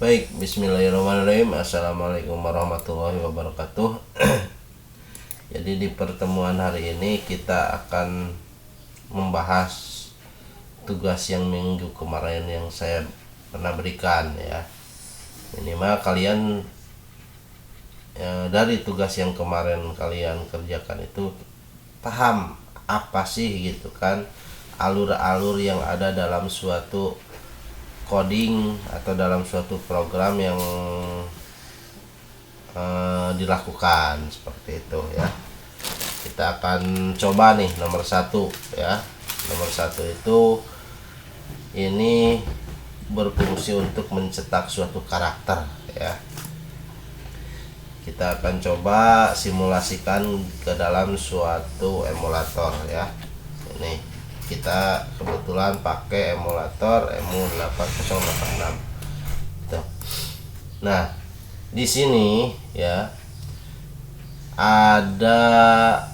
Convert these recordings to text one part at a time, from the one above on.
Baik, bismillahirrahmanirrahim. Assalamualaikum warahmatullahi wabarakatuh. Jadi di pertemuan hari ini kita akan membahas tugas yang minggu kemarin yang saya pernah berikan ya. Minimal kalian dari tugas yang kemarin kalian kerjakan itu paham apa sih gitu kan alur-alur yang ada dalam suatu coding atau dalam suatu program yang dilakukan seperti itu ya. Kita akan coba nih nomor 1 ya. Nomor 1 itu ini berfungsi untuk mencetak suatu karakter ya. Kita akan coba simulasikan ke dalam suatu emulator ya. Ini kita kebetulan pakai emulator EMU8086. Tuh. Nah, di sini ya ada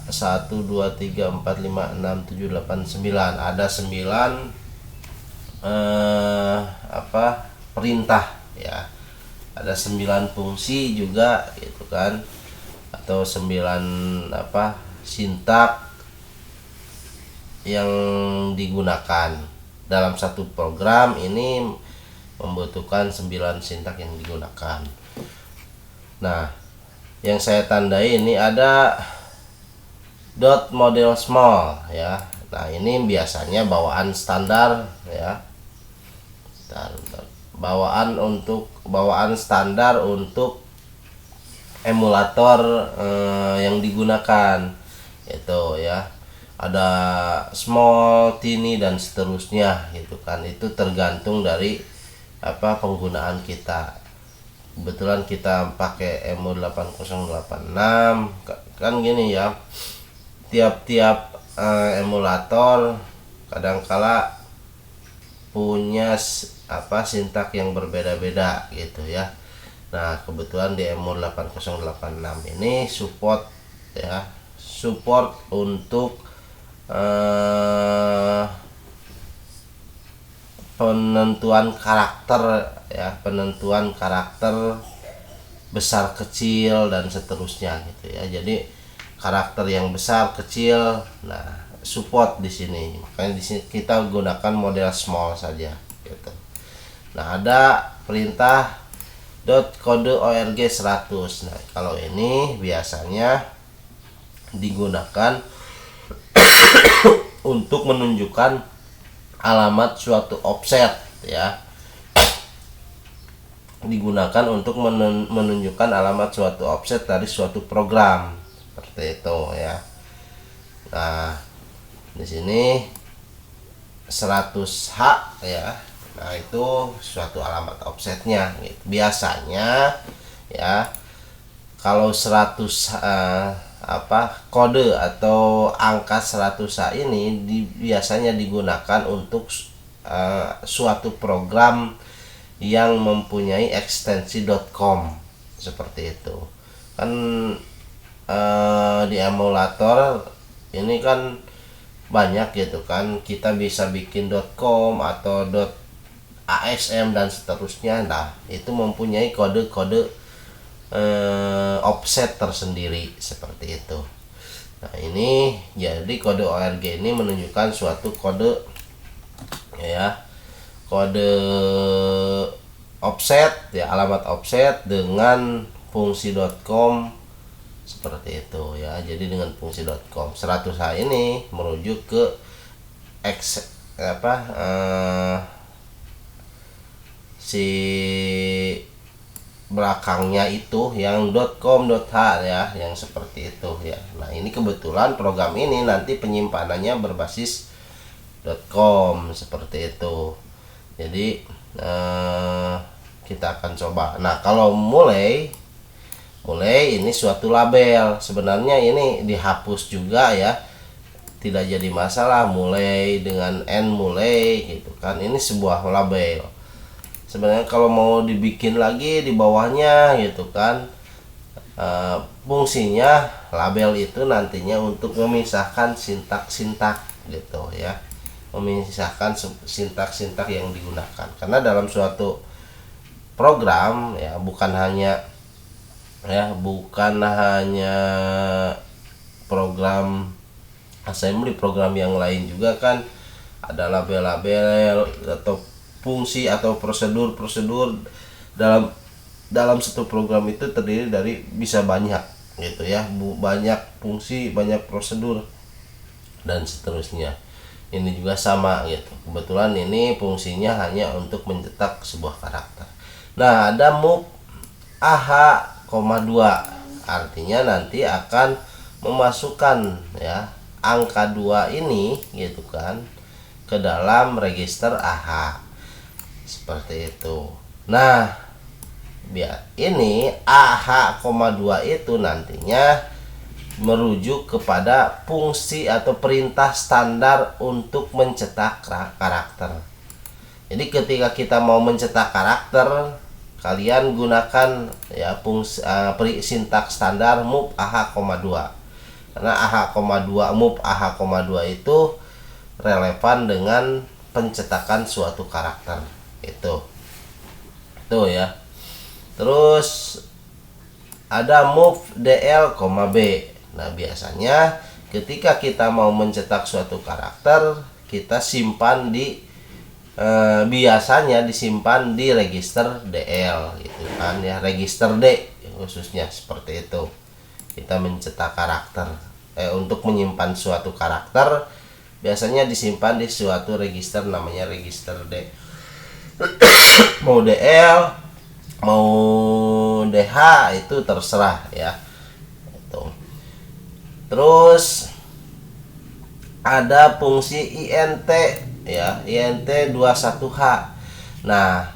1 2 3 4 5 6 7 8 9. Ada 9 perintah ya. Ada 9 fungsi juga gitu kan. Atau 9 sintak yang digunakan dalam satu program ini membutuhkan 9 sintak yang digunakan. Nah, yang saya tandai ini ada dot model small ya. Nah, ini biasanya bawaan standar ya. Bawaan standar untuk emulator yang digunakan itu ya. Ada small, tiny dan seterusnya gitu kan. Itu tergantung dari penggunaan kita. Kebetulan kita pakai EMU8086 kan gini ya. Tiap-tiap emulator kadangkala punya sintak yang berbeda-beda gitu ya. Nah, kebetulan di EMU8086 ini support ya. Support untuk penentuan karakter ya, penentuan karakter besar kecil dan seterusnya gitu ya. Jadi karakter yang besar kecil, nah support di sini. Makanya di sini kita gunakan model small saja gitu. Nah, ada perintah .kode org 100. Nah, kalau ini biasanya digunakan untuk menunjukkan alamat suatu offset ya. Digunakan untuk menunjukkan alamat suatu offset dari suatu program seperti itu ya. Nah, di sini 100H ya. Nah, itu suatu alamat offsetnya gitu. Biasanya ya kalau 100 kode atau angka 100H ini biasanya digunakan untuk suatu program yang mempunyai ekstensi .com seperti itu kan. Di emulator ini kan banyak gitu kan, kita bisa bikin .com atau .asm dan seterusnya. Nah, itu mempunyai kode-kode offset tersendiri seperti itu. Nah, ini jadi kode org ini menunjukkan suatu kode ya, kode offset ya, alamat offset dengan fungsi .com seperti itu ya. Jadi dengan fungsi .com 100H ini merujuk ke si belakangnya itu yang .com.h ya, yang seperti itu ya. Nah, ini kebetulan program ini nanti penyimpanannya berbasis .com seperti itu. Jadi kita akan coba. Nah, kalau mulai ini suatu label. Sebenarnya ini dihapus juga ya. Tidak jadi masalah, mulai dengan n mulai gitu kan. Ini sebuah label. Sebenarnya kalau mau dibikin lagi di bawahnya gitu kan, fungsinya label itu nantinya untuk memisahkan sintak-sintak gitu ya. memisahkan sintak-sintak yang digunakan, karena dalam suatu program ya, bukan hanya program assembly, program yang lain juga kan ada label-label atau fungsi atau prosedur dalam satu program itu terdiri dari bisa banyak gitu ya, banyak fungsi, banyak prosedur dan seterusnya. Ini juga sama gitu. Kebetulan ini fungsinya hanya untuk mencetak sebuah karakter. Nah, ada move AH,2 artinya nanti akan memasukkan ya angka 2 ini gitu kan ke dalam register AH seperti itu. Nah, ini AH,2 itu nantinya merujuk kepada fungsi atau perintah standar untuk mencetak karakter. Jadi ketika kita mau mencetak karakter, kalian gunakan ya fungsi sintaks standar move AH,2. Karena move AH,2 itu relevan dengan pencetakan suatu karakter. Itu ya. Terus ada move DL, B. Nah, biasanya ketika kita mau mencetak suatu karakter, kita simpan biasanya disimpan di register DL gitu kan ya, register D khususnya seperti itu. Kita mencetak karakter untuk menyimpan suatu karakter biasanya disimpan di suatu register namanya register D. Mau DL mau DH itu terserah ya. Terus ada fungsi INT ya, INT 21H. Nah,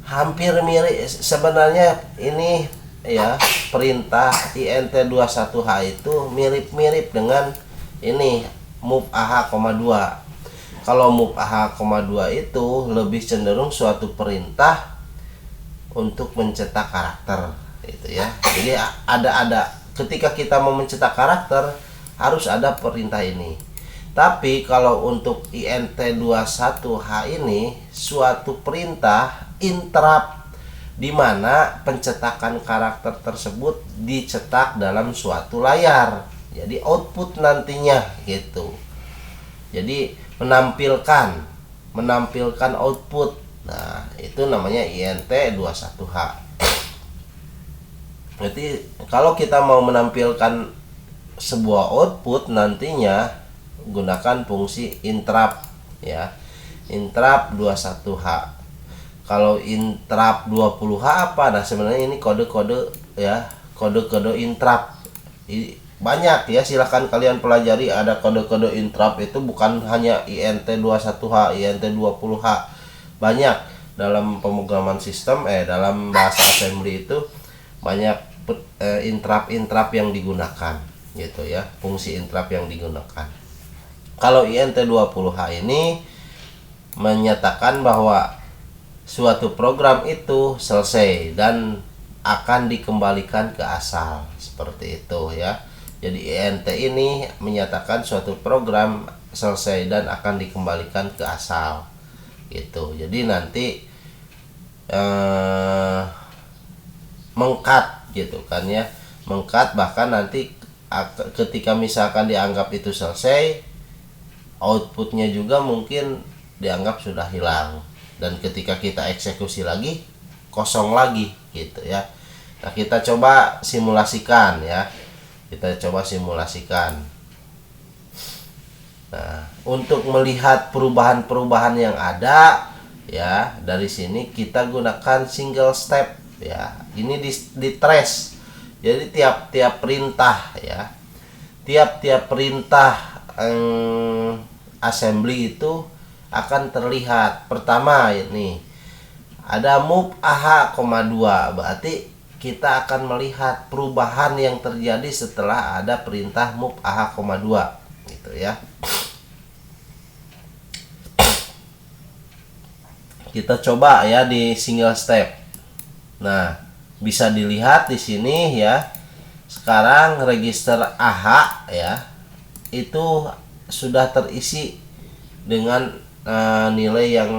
hampir mirip sebenarnya ini ya, perintah INT 21H itu mirip-mirip dengan ini move AH,2. Kalau move AH,2 itu lebih cenderung suatu perintah untuk mencetak karakter gitu ya. Jadi ada ketika kita mau mencetak karakter harus ada perintah ini. Tapi kalau untuk INT 21H ini suatu perintah interrupt di mana pencetakan karakter tersebut dicetak dalam suatu layar. Jadi output nantinya gitu. Jadi menampilkan output. Nah, itu namanya INT 21H. Berarti kalau kita mau menampilkan sebuah output nantinya gunakan fungsi interrupt ya. Interrupt 21H. Kalau interrupt 20H apa? Nah, sebenarnya ini kode-kode ya, kode-kode interrupt. Banyak ya, silahkan kalian pelajari, ada kode-kode interrupt itu bukan hanya INT 21H, INT 20H. Banyak dalam pemrograman sistem dalam bahasa assembly itu banyak interrupt yang digunakan gitu ya, fungsi interrupt yang digunakan. Kalau INT 20H ini menyatakan bahwa suatu program itu selesai dan akan dikembalikan ke asal seperti itu ya. Jadi INT ini menyatakan suatu program selesai dan akan dikembalikan ke asal gitu. Jadi nanti mengcut gitu kan ya, mengcut, bahkan nanti ketika misalkan dianggap itu selesai, outputnya juga mungkin dianggap sudah hilang, dan ketika kita eksekusi lagi kosong lagi gitu ya. Nah, kita coba simulasikan ya, Nah, untuk melihat perubahan-perubahan yang ada ya, dari sini kita gunakan single step ya. Ini di trace. Jadi tiap-tiap perintah ya, tiap-tiap perintah assembly itu akan terlihat. Pertama ini ada move AH,2, berarti kita akan melihat perubahan yang terjadi setelah ada perintah move AH,2 gitu ya. Kita coba ya di single step. Nah, bisa dilihat di sini ya. Sekarang register AH ya itu sudah terisi dengan nilai yang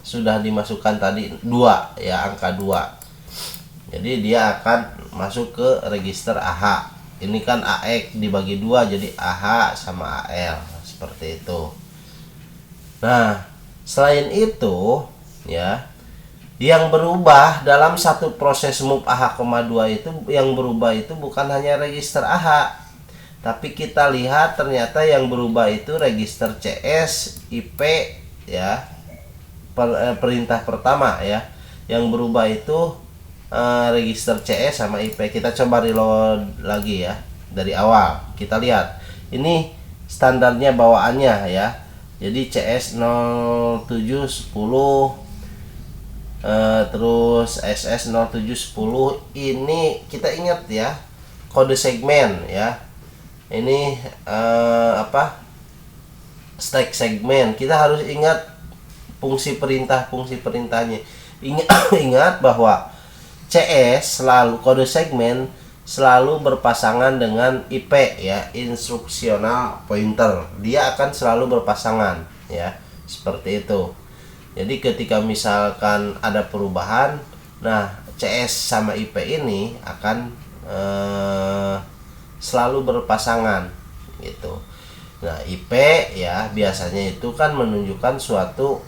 sudah dimasukkan tadi 2 ya, angka 2. Jadi dia akan masuk ke register AH. Ini kan AX dibagi 2 jadi AH sama AL seperti itu. Nah, selain itu ya, yang berubah dalam satu proses move AH, 2 itu yang berubah itu bukan hanya register AH, tapi kita lihat ternyata yang berubah itu register CS, IP ya. Perintah pertama ya, yang berubah itu register CS sama IP. Kita coba reload lagi ya, dari awal kita lihat. Ini standarnya bawaannya ya. Jadi CS 0710 terus SS 0710 ini kita ingat ya, kode segmen ya. Ini stack segmen. Kita harus ingat fungsi perintahnya. Ingat bahwa CS selalu, kode segmen selalu berpasangan dengan IP ya, instructional pointer. Dia akan selalu berpasangan ya, seperti itu. Jadi ketika misalkan ada perubahan, nah CS sama IP ini akan selalu berpasangan gitu. Nah, IP ya biasanya itu kan menunjukkan suatu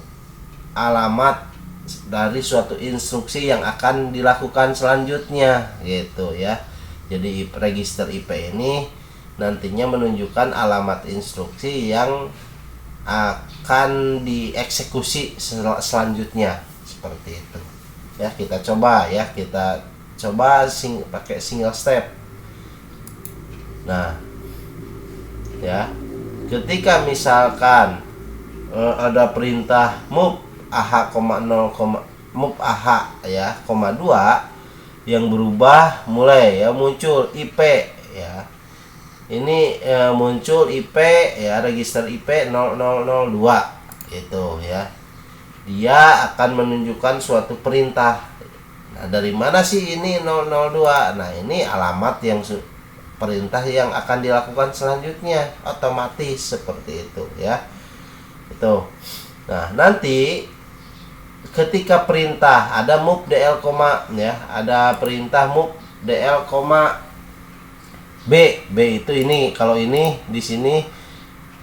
alamat dari suatu instruksi yang akan dilakukan selanjutnya gitu ya. Jadi register IP ini nantinya menunjukkan alamat instruksi yang akan dieksekusi selanjutnya seperti itu ya. Kita coba pakai single step. Nah ya, ketika misalkan ada perintah move AH, move AH ya, 2 yang berubah mulai ya, muncul IP ya. Ini muncul IP ya, register IP 0002 itu ya. Dia akan menunjukkan suatu perintah. Nah, dari mana sih ini 002? Nah, ini alamat yang perintah yang akan dilakukan selanjutnya, otomatis seperti itu ya. Itu. Nah, nanti ketika perintah ada move DL, ya, ada perintah move DL, B itu ini, kalau ini di sini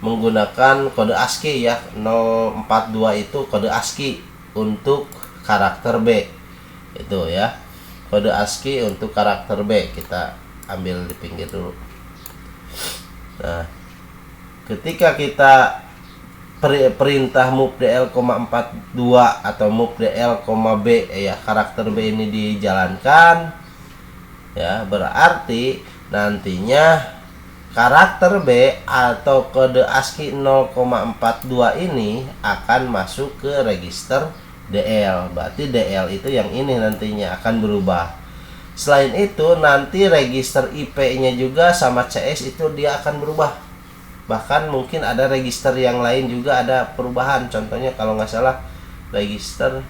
menggunakan kode ASCII ya, 042 itu kode ASCII untuk karakter B itu ya, kode ASCII untuk karakter B. Kita ambil di pinggir dulu. Nah, ketika kita perintah move DL, 42 atau move DL, B ya, karakter B ini dijalankan ya, berarti nantinya karakter B atau kode ASCII 0,42 ini akan masuk ke register DL. Berarti DL itu yang ini nantinya akan berubah. Selain itu nanti register IP-nya juga sama CS itu dia akan berubah. Bahkan mungkin ada register yang lain juga ada perubahan. Contohnya kalau nggak salah register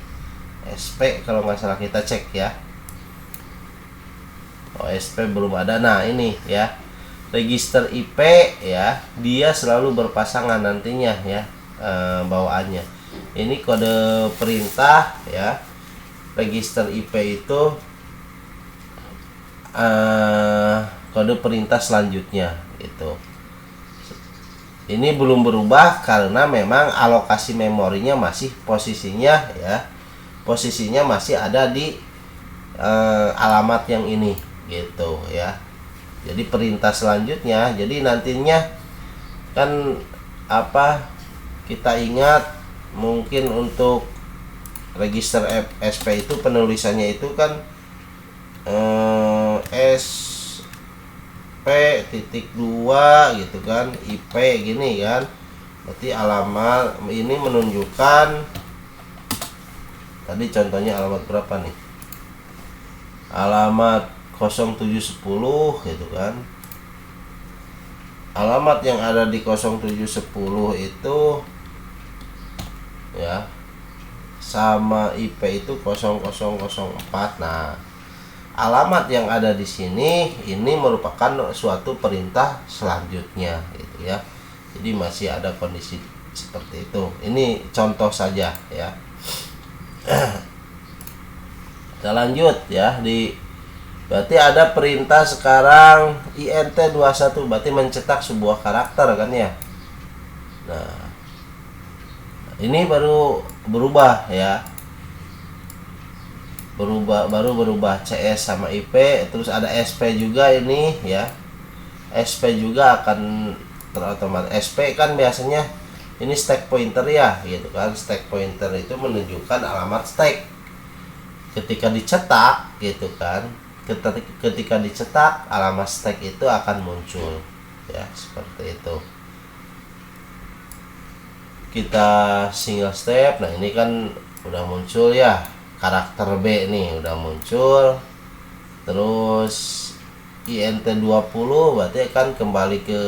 SP, kalau nggak salah kita cek ya. SP belum ada. Nah ini ya, register IP ya, dia selalu berpasangan nantinya ya, bawaannya. Ini kode perintah ya, register IP itu kode perintah selanjutnya gitu. Ini belum berubah karena memang alokasi memorinya masih posisinya ya, posisinya masih ada di alamat yang ini gitu ya. Jadi perintah selanjutnya, jadi nantinya kan kita ingat mungkin untuk register SP itu penulisannya itu kan SP.2 gitu kan, IP gini kan. Berarti alamat ini menunjukkan tadi contohnya alamat berapa nih, alamat 0710 gitu kan. Alamat yang ada di 0710 itu ya sama IP itu 0004. Nah, alamat yang ada di sini ini merupakan suatu perintah selanjutnya gitu ya. Jadi masih ada kondisi seperti itu. Ini contoh saja ya. Kita lanjut ya, berarti ada perintah sekarang int21 berarti mencetak sebuah karakter kan ya. Nah, ini baru berubah ya. Baru berubah CS sama IP, terus ada SP juga ini ya. SP juga akan terotomatis. SP kan biasanya ini stack pointer ya gitu kan. Stack pointer itu menunjukkan alamat stack. Ketika dicetak gitu kan, ketika dicetak alamat stack itu akan muncul ya, seperti itu. Kita single step. Nah, ini kan udah muncul ya, karakter B nih udah muncul. Terus int20 berarti akan kembali ke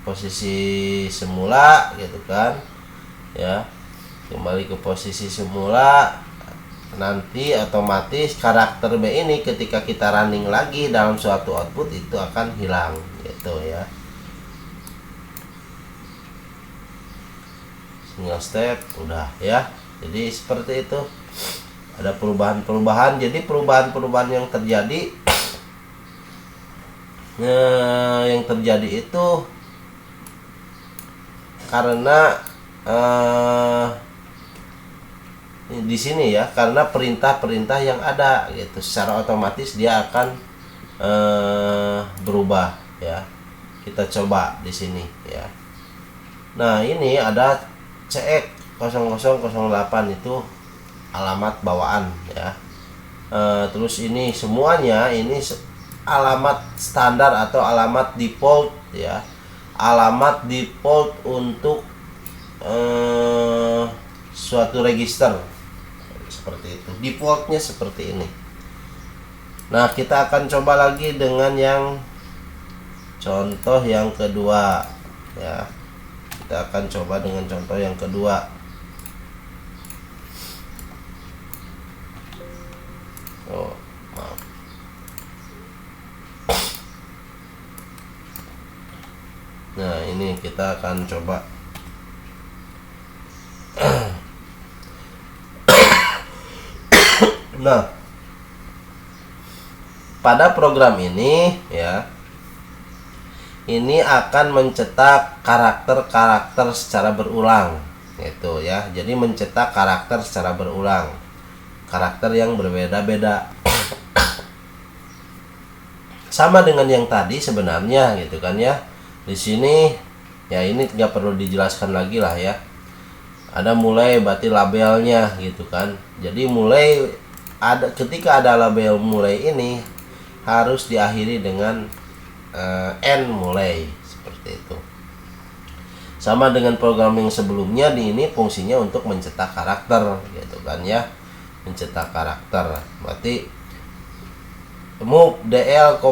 posisi semula gitu kan ya, kembali ke posisi semula. Nanti otomatis karakter B ini ketika kita running lagi dalam suatu output itu akan hilang gitu ya. Single step udah ya. Jadi seperti itu. Ada perubahan-perubahan. Jadi perubahan-perubahan yang terjadi itu karena di sini ya, karena perintah-perintah yang ada gitu, secara otomatis dia akan berubah ya. Kita coba di sini ya. Nah, ini ada CX0008 itu alamat bawaan ya. Terus ini semuanya ini alamat standar atau alamat default ya. Alamat default untuk suatu register seperti itu, defaultnya seperti ini. Nah, kita akan coba lagi dengan yang contoh yang kedua ya. Kita akan coba dengan contoh yang kedua. Oh, maaf. Nah, ini kita akan coba. Nah, pada program ini ya, ini akan mencetak karakter-karakter secara berulang gitu ya. Jadi mencetak karakter secara berulang, karakter yang berbeda-beda. Sama dengan yang tadi sebenarnya gitu kan ya. Di sini ya, ini nggak perlu dijelaskan lagi lah ya. Ada mulai berarti labelnya gitu kan. Jadi mulai ada, ketika ada label mulai ini harus diakhiri dengan n mulai seperti itu. Sama dengan program yang sebelumnya, di ini fungsinya untuk mencetak karakter gitu kan ya. Mencetak karakter berarti move dl,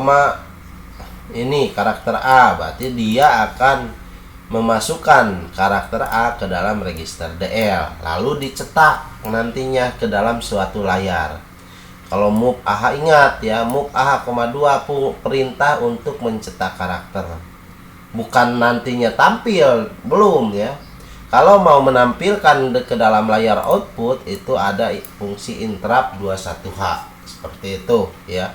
ini karakter A, berarti dia akan memasukkan karakter A ke dalam register DL, lalu dicetak nantinya ke dalam suatu layar. Kalau move AH, ingat ya, move AH, 2 perintah untuk mencetak karakter, bukan nantinya tampil, belum ya. Kalau mau menampilkan ke dalam layar output itu ada fungsi interrupt 21H seperti itu ya.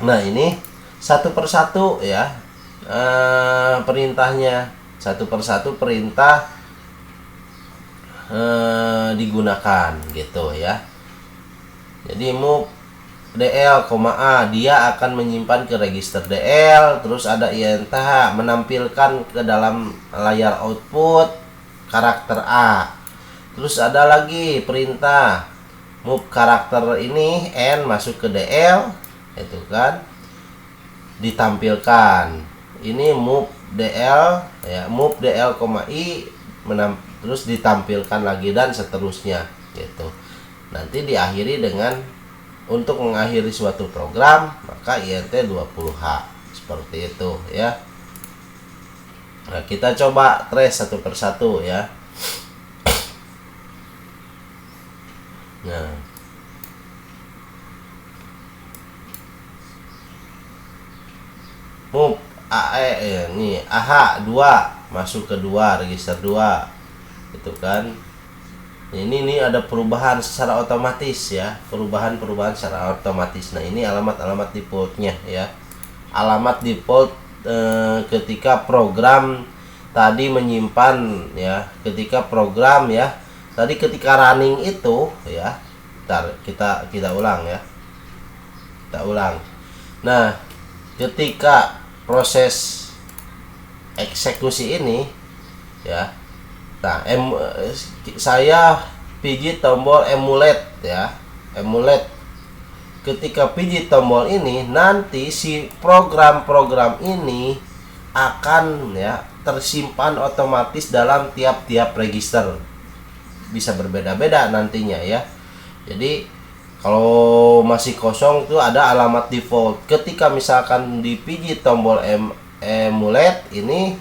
Nah, ini satu persatu ya, perintahnya satu persatu perintah digunakan gitu ya. Jadi move DL, A, dia akan menyimpan ke register DL. Terus ada int menampilkan ke dalam layar output karakter A. Terus ada lagi perintah move karakter ini N masuk ke DL, itu kan ditampilkan. Ini move DL ya, move DL, I terus ditampilkan lagi dan seterusnya gitu. Nanti diakhiri dengan, untuk mengakhiri suatu program maka int20h seperti itu ya. Nah, kita coba trace satu persatu ya. Nah, move AE ini AH 2 masuk ke 2, register 2 itu kan. Ini ada perubahan secara otomatis ya, perubahan secara otomatis. Nah, ini alamat defaultnya ya. Alamat default ketika program tadi menyimpan ya, ketika program ya, tadi ketika running itu ya. Bentar, kita ulang ya. Kita ulang. Nah, ketika proses eksekusi ini ya. Nah, saya pijit tombol emulate ya, emulate. Ketika pijit tombol ini, nanti si program-program ini akan ya tersimpan otomatis dalam tiap-tiap register. Bisa berbeda-beda nantinya ya. Jadi kalau masih kosong tuh ada alamat default. Ketika misalkan dipijit tombol emulate ini,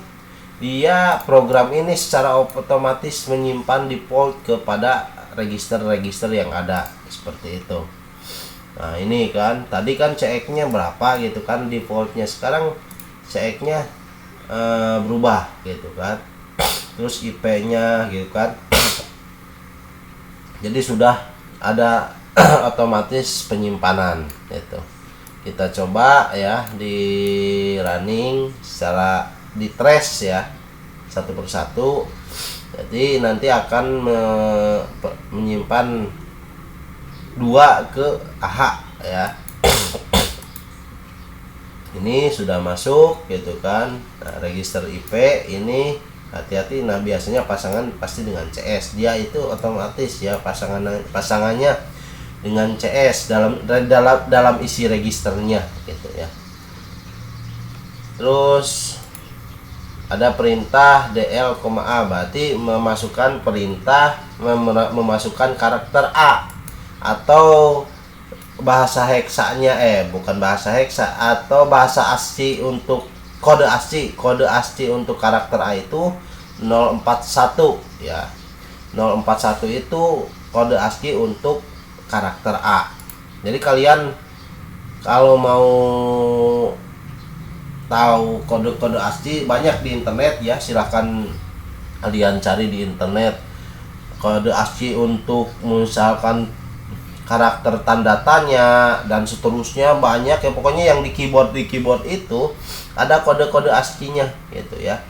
dia program ini secara otomatis menyimpan default kepada register-register yang ada seperti itu. Nah, ini kan tadi kan CX-nya berapa gitu kan defaultnya, sekarang CX-nya berubah gitu kan, terus IP-nya gitu kan. Jadi sudah ada otomatis penyimpanan itu. Kita coba ya di running secara di trace ya, satu persatu. Jadi nanti akan menyimpan 2 ke AH ya. Ini sudah masuk gitu kan. Nah, register IP ini hati-hati. Nah, biasanya pasangan pasti dengan CS, dia itu otomatis ya pasangannya dengan CS dalam isi registernya gitu ya. Terus ada perintah DL,A, berarti memasukkan perintah memasukkan karakter A atau bahasa heksanya bukan bahasa heksa, atau bahasa ASCII untuk kode ASCII untuk karakter A itu 041 ya. 041 itu kode ASCII untuk karakter A. Jadi kalian kalau mau tahu kode-kode ASCII banyak di internet ya, silahkan kalian cari di internet kode ASCII untuk misalkan karakter tanda tanya dan seterusnya, banyak ya. Pokoknya yang di keyboard itu ada kode-kode ASCII-nya gitu ya.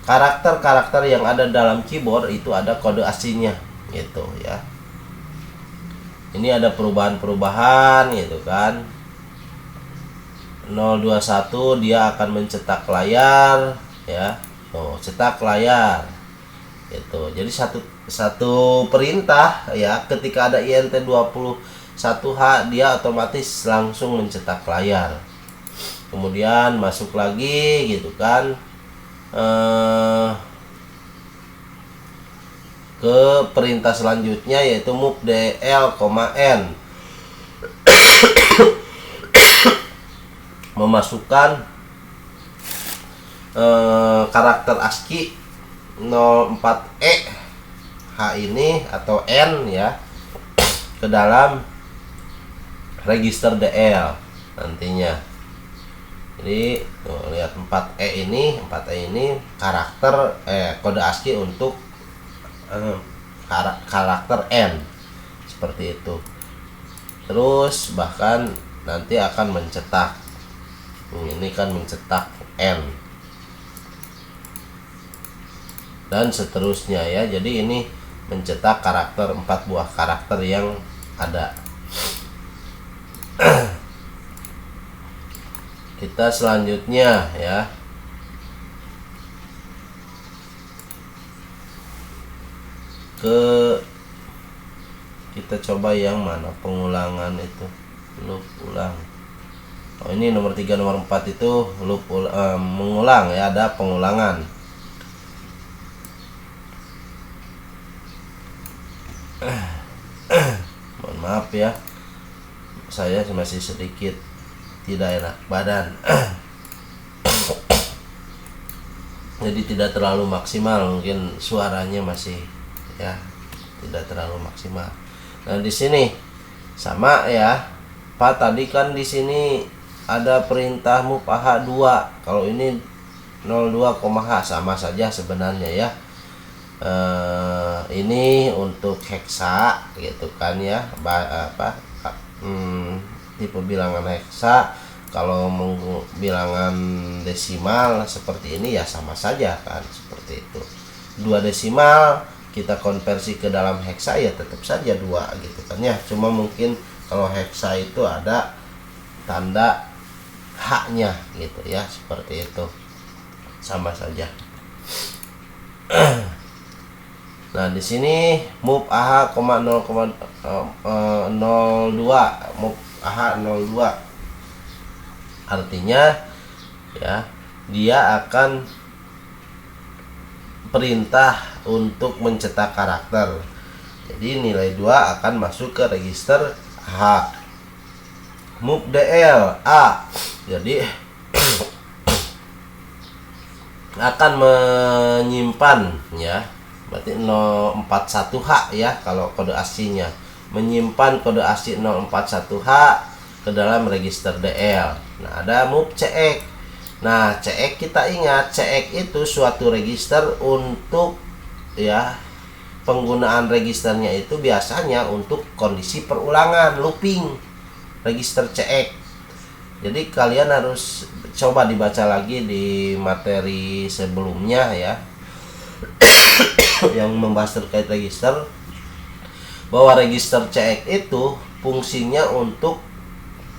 Karakter-karakter yang ada dalam keyboard itu ada kode ASCII-nya gitu ya. Ini ada perubahan-perubahan gitu kan. 021 dia akan mencetak layar ya. Oh, cetak layar gitu. Jadi satu perintah ya, ketika ada INT 21H dia otomatis langsung mencetak layar. Kemudian masuk lagi gitu kan ke perintah selanjutnya, yaitu move DL,N, memasukkan karakter ASCII 04E H ini atau N ya ke dalam register DL nantinya. Jadi lihat 4E ini karakter kode ASCII untuk karakter N seperti itu. Terus bahkan nanti akan mencetak, ini kan mencetak N dan seterusnya ya. Jadi ini mencetak karakter 4 buah karakter yang ada. Kita selanjutnya ya kita coba yang mana pengulangan itu, loop ulang. Oh, ini nomor 3 nomor 4 itu loop mengulang ya, ada pengulangan. Mohon maaf ya, saya masih sedikit tidak enak badan. Jadi tidak terlalu maksimal, mungkin suaranya masih ya tidak terlalu maksimal. Nah, di sini sama ya. Pak tadi kan di sini ada perintah move AH2. Kalau ini 02,H sama saja sebenarnya ya. ini untuk heksa gitu kan ya, tipe bilangan heksa. Kalau bilangan desimal seperti ini ya sama saja kan, seperti itu. 2 desimal kita konversi ke dalam heksa ya tetap saja 2 gitu kan ya. Cuma mungkin kalau heksa itu ada tanda H-nya gitu ya, seperti itu. Sama saja. Nah, di sini move AH, 0,02, move AH 02. Artinya ya, dia akan perintah untuk mencetak karakter. Jadi nilai 2 akan masuk ke register H. Move DL A. Jadi akan menyimpan ya, berarti 041H ya kalau kode aslinya, menyimpan kode asli 041H ke dalam register DL. Nah, ada move CX. Nah, CX kita ingat, CX itu suatu register untuk ya, penggunaan registernya itu biasanya untuk kondisi perulangan, looping, register CX. Jadi kalian harus coba dibaca lagi di materi sebelumnya ya, yang membahas terkait register, bahwa register CX itu fungsinya untuk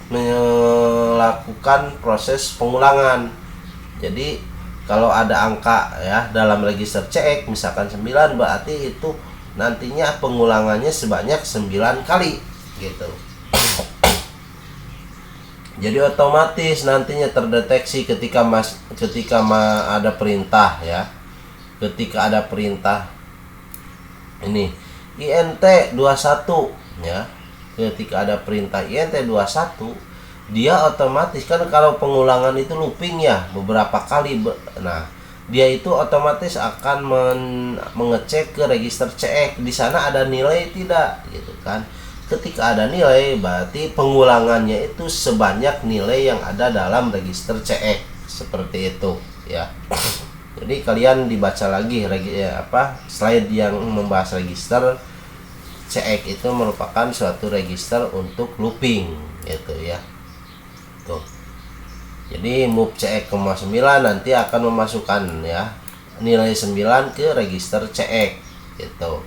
melakukan proses pengulangan. Jadi kalau ada angka ya dalam register CX misalkan 9, berarti itu nantinya pengulangannya sebanyak 9 kali gitu. Jadi otomatis nantinya terdeteksi ketika ada perintah ya. Ketika ada perintah ini INT 21 ya. Ketika ada perintah INT 21, dia otomatis kan kalau pengulangan itu looping ya beberapa kali. Nah, dia itu otomatis akan mengecek ke register CX, di sana ada nilai tidak gitu kan. Ketika ada nilai berarti pengulangannya itu sebanyak nilai yang ada dalam register CX, seperti itu ya. Jadi kalian dibaca lagi slide yang membahas register CX itu merupakan suatu register untuk looping gitu ya. Tuh. Jadi move CX, 9 nanti akan memasukkan ya nilai 9 ke register CX gitu.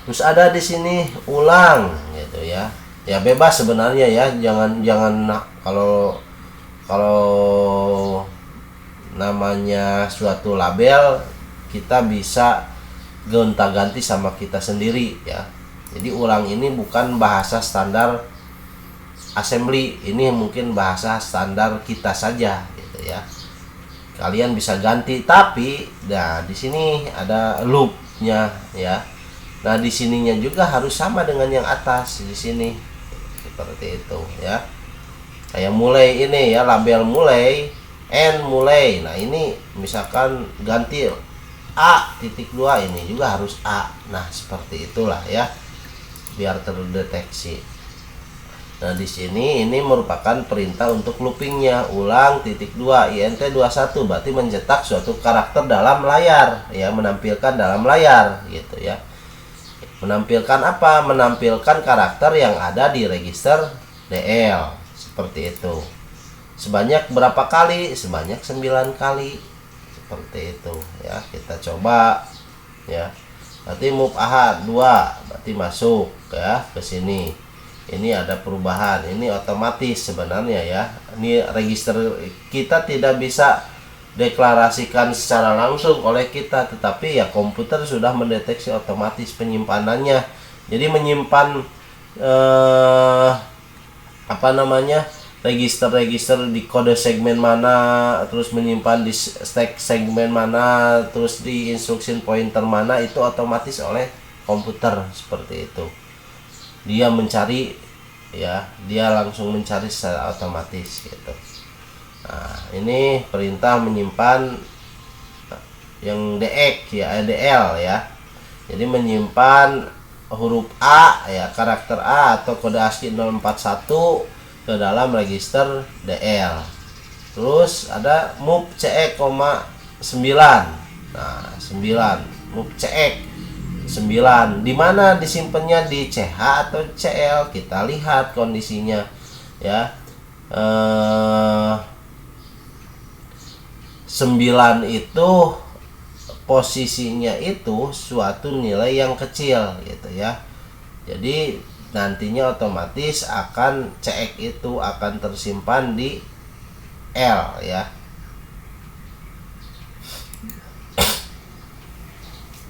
Terus ada di sini ulang gitu ya. Ya bebas sebenarnya ya, jangan kalau namanya suatu label kita bisa gonta-ganti sama kita sendiri ya. Jadi ulang ini bukan bahasa standar assembly, ini mungkin bahasa standar kita saja gitu ya. Kalian bisa ganti, tapi nah di sini ada loopnya ya. Nah di sininya juga harus sama dengan yang atas di sini, seperti itu ya. Kayak mulai ini ya, label mulai, N mulai. Nah ini misalkan ganti A.2, ini juga harus A. Nah seperti itulah ya, biar terdeteksi. Nah di sini ini merupakan perintah untuk loopingnya, ulang titik 2 INT 21, berarti mencetak suatu karakter dalam layar ya, menampilkan dalam layar gitu ya. Menampilkan apa? Menampilkan karakter yang ada di register DL, seperti itu. Sebanyak berapa kali? Sebanyak 9 kali, seperti itu ya. Kita coba ya. Berarti move AH 2 berarti masuk ya ke sini. Ini ada perubahan, ini otomatis sebenarnya ya. Ini register kita tidak bisa deklarasikan secara langsung oleh kita, tetapi ya komputer sudah mendeteksi otomatis penyimpanannya. Jadi menyimpan register-register di kode segmen mana, terus menyimpan di stack segmen mana, terus di instruction pointer mana, itu otomatis oleh komputer, seperti itu. Dia mencari ya, dia langsung mencari secara otomatis gitu. Nah, ini perintah menyimpan yang DX ya, DL ya. Jadi menyimpan huruf A ya, karakter A atau kode ASCII 041 ke dalam register DL. Terus ada move CE, 9 Nah, 9 move CX 9. Di mana disimpannya, di CH atau CL? Kita lihat kondisinya ya. 9 itu posisinya itu suatu nilai yang kecil gitu ya. Jadi nantinya otomatis akan CX itu akan tersimpan di L ya.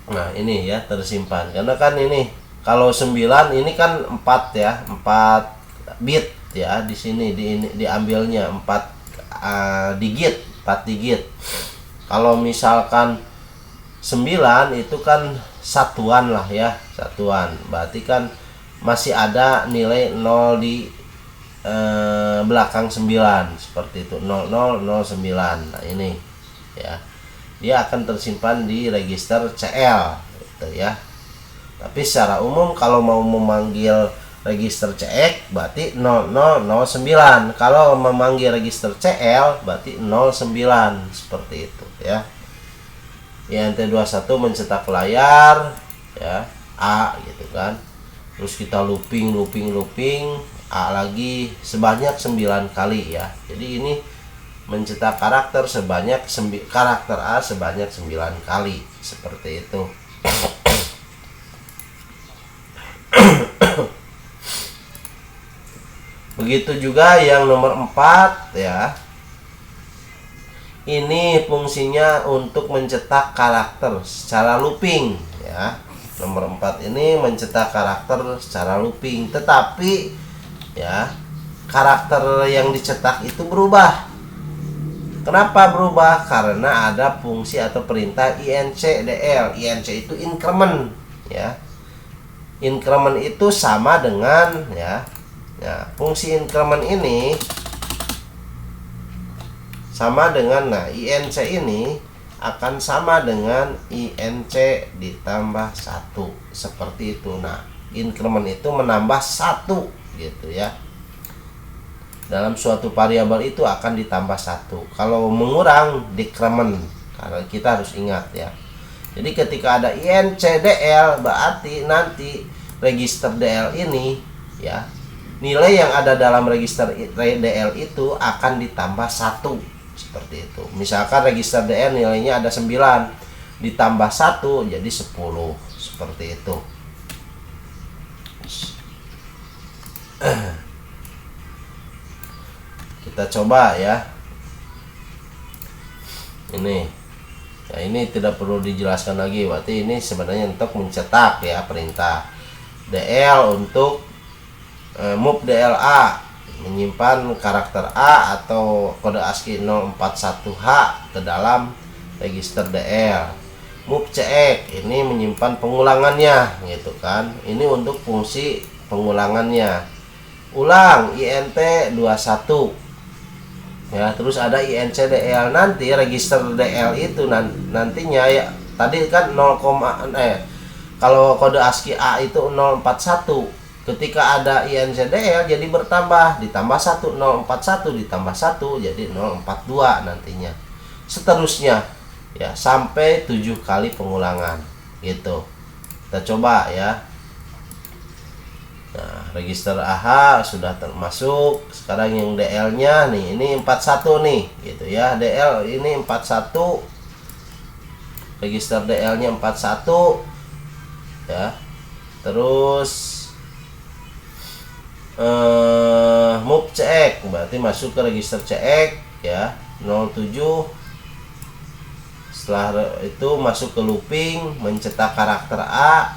Nah, ini ya tersimpan. Karena kan ini kalau 9 ini kan 4 ya, 4 bit ya di sini diambilnya 4 digit, 4 digit. Kalau misalkan 9 itu kan satuan lah ya, satuan. Berarti kan masih ada nilai 0 di belakang 9 seperti itu, 0009. Nah, ini ya. Dia akan tersimpan di register CL gitu ya. Tapi secara umum kalau mau memanggil register CX berarti 0009. Kalau memanggil register CL berarti 09 seperti itu ya. INT21 mencetak layar ya, A gitu kan. Terus kita looping A lagi sebanyak 9 kali ya. Jadi ini mencetak karakter karakter A sebanyak 9 kali seperti itu. Begitu juga yang nomor 4 ya. Ini fungsinya untuk mencetak karakter secara looping ya. Nomor 4 ini mencetak karakter secara looping, tetapi ya karakter yang dicetak itu berubah. Kenapa berubah? Karena ada fungsi atau perintah incdl. Inc itu increment ya. Increment itu sama dengan ya. Ya, fungsi increment ini sama dengan inc ini akan sama dengan inc ditambah 1 seperti itu. Nah, increment itu menambah 1 gitu ya. Dalam suatu variabel itu akan ditambah 1. Kalau mengurang decrement. Karena kita harus ingat ya. Jadi ketika ada incdl berarti nanti register dl ini ya, nilai yang ada dalam register dl itu akan ditambah 1 seperti itu. Misalkan register dl nilainya ada 9 ditambah 1 jadi 10 seperti itu. Kita coba ya. Ini ya, ini tidak perlu dijelaskan lagi. Berarti ini sebenarnya untuk mencetak ya, perintah dl untuk move dla, menyimpan karakter A atau kode ASCII 041H ke dalam register dl. Move cx ini menyimpan pengulangannya gitu kan. Ini untuk fungsi pengulangannya. Ulang int21 ya. Terus ada incdl, nanti register dl itu nantinya ya, tadi kan kalau kode ASCII A itu 041, ketika ada incdl jadi bertambah, ditambah 1, 041 ditambah 1 jadi 042 nantinya, seterusnya ya sampai 7 kali pengulangan gitu. Kita coba ya. Nah, register AH sudah termasuk. Sekarang yang DL nya nih, ini 41 nih gitu ya. DL ini 41, register DL nya 41 ya. Terus move CX berarti masuk ke register CX ya, 07. Setelah itu masuk ke looping, mencetak karakter A.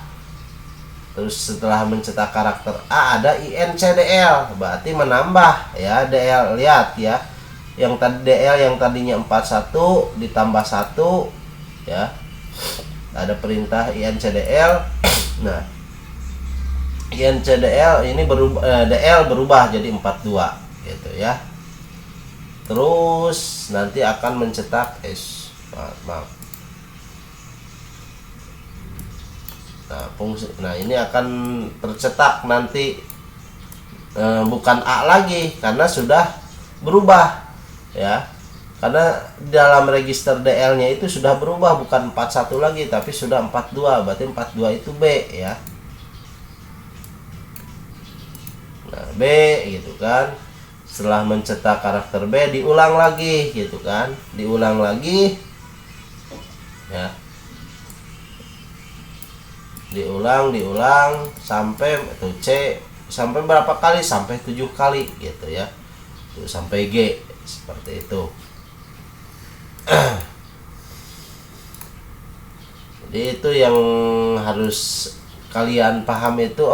Terus setelah mencetak karakter A ada incdl, berarti menambah ya dl. Lihat ya, yang tadi dl yang tadinya 41 ditambah 1 ya, ada perintah incdl. Nah, incdl ini berubah, dl berubah jadi 42 gitu ya. Terus nanti akan mencetak maaf. Nah, ini akan tercetak nanti bukan A lagi karena sudah berubah ya. karena dalam register DL-nya itu sudah berubah, bukan 41 lagi tapi sudah 42, berarti 42 itu B ya. Nah, B gitu kan. Setelah mencetak karakter B diulang lagi gitu kan, diulang lagi ya, diulang sampai tuh C, sampai berapa kali, sampai 7 kali gitu ya, tuh sampai G seperti itu. Jadi itu yang harus kalian paham itu.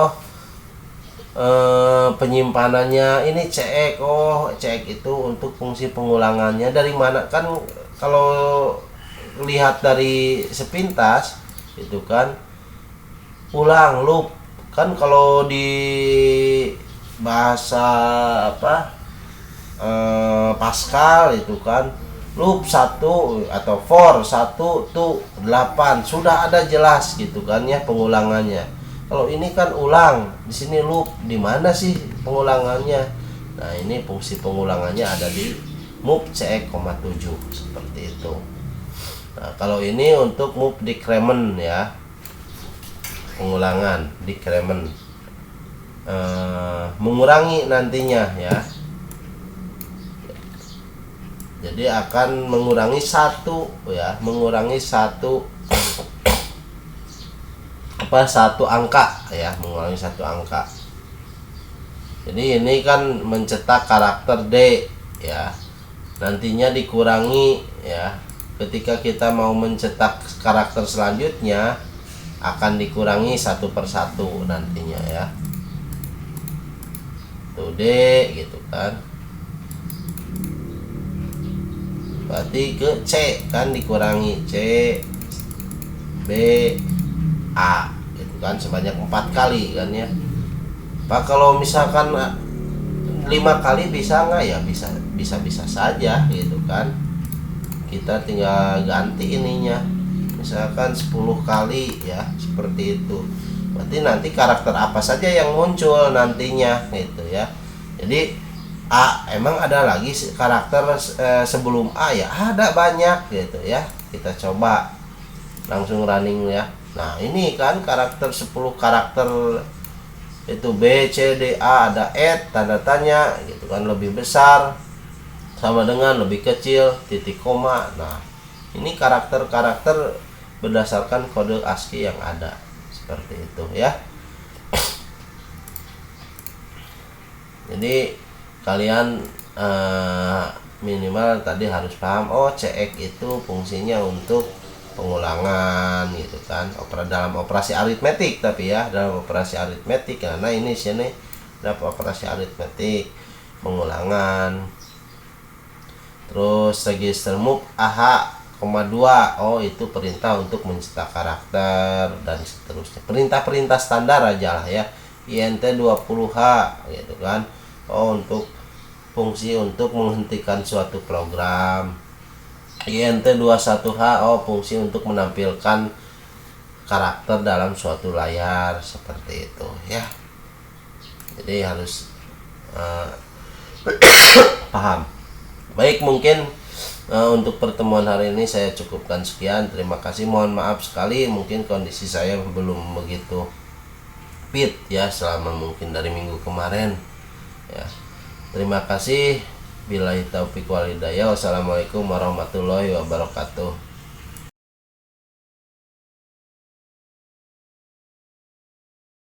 Penyimpanannya ini CX, CX itu untuk fungsi pengulangannya dari mana, kan kalau lihat dari sepintas itu kan ulang, loop kan, kalau di bahasa Pascal itu kan loop 1 atau for 1 to 8 sudah ada jelas gitu kan ya pengulangannya. Kalau ini kan ulang, di sini loop, di mana sih pengulangannya? Nah, ini fungsi pengulangannya ada di move CX, 7 seperti itu. Nah, kalau ini untuk move decrement ya, pengulangan decrement, mengurangi nantinya ya. Jadi akan mengurangi satu ya, mengurangi satu angka ya, mengurangi satu angka. Jadi ini kan mencetak karakter D ya, nantinya dikurangi ya, ketika kita mau mencetak karakter selanjutnya akan dikurangi satu persatu nantinya ya, tuh D gitu kan, berarti ke C kan dikurangi C, B, A gitu kan, sebanyak 4 kali kan ya. Pak, kalau misalkan 5 kali bisa nggak ya? Bisa saja gitu kan, kita tinggal ganti ininya, misalkan 10 kali ya, seperti itu. Berarti nanti karakter apa saja yang muncul nantinya gitu ya. Jadi A, emang ada lagi karakter sebelum A ya? Ada banyak gitu ya. Kita coba langsung running ya. Nah, ini kan karakter 10 karakter itu B, C, D, A, ada add, tanda tanya gitu kan, lebih besar sama dengan lebih kecil, titik koma. Nah, ini karakter-karakter berdasarkan kode ASCII yang ada seperti itu ya. Jadi kalian minimal tadi harus paham, CX itu fungsinya untuk pengulangan gitu kan, dalam operasi aritmetik, tapi ya dalam operasi aritmetik, karena ini sini dalam operasi aritmetik pengulangan. Terus register move AH, 2, itu perintah untuk mencetak karakter dan seterusnya, perintah-perintah standar aja lah ya. INT 20H gitu kan, untuk fungsi untuk menghentikan suatu program. INT 21H, fungsi untuk menampilkan karakter dalam suatu layar, seperti itu ya. Jadi harus paham. Baik, mungkin untuk pertemuan hari ini saya cukupkan sekian. Terima kasih, mohon maaf sekali mungkin kondisi saya belum begitu fit ya selama mungkin dari minggu kemarin ya. Terima kasih. Billahi taufiq wal hidayah. Wassalamualaikum warahmatullahi wabarakatuh.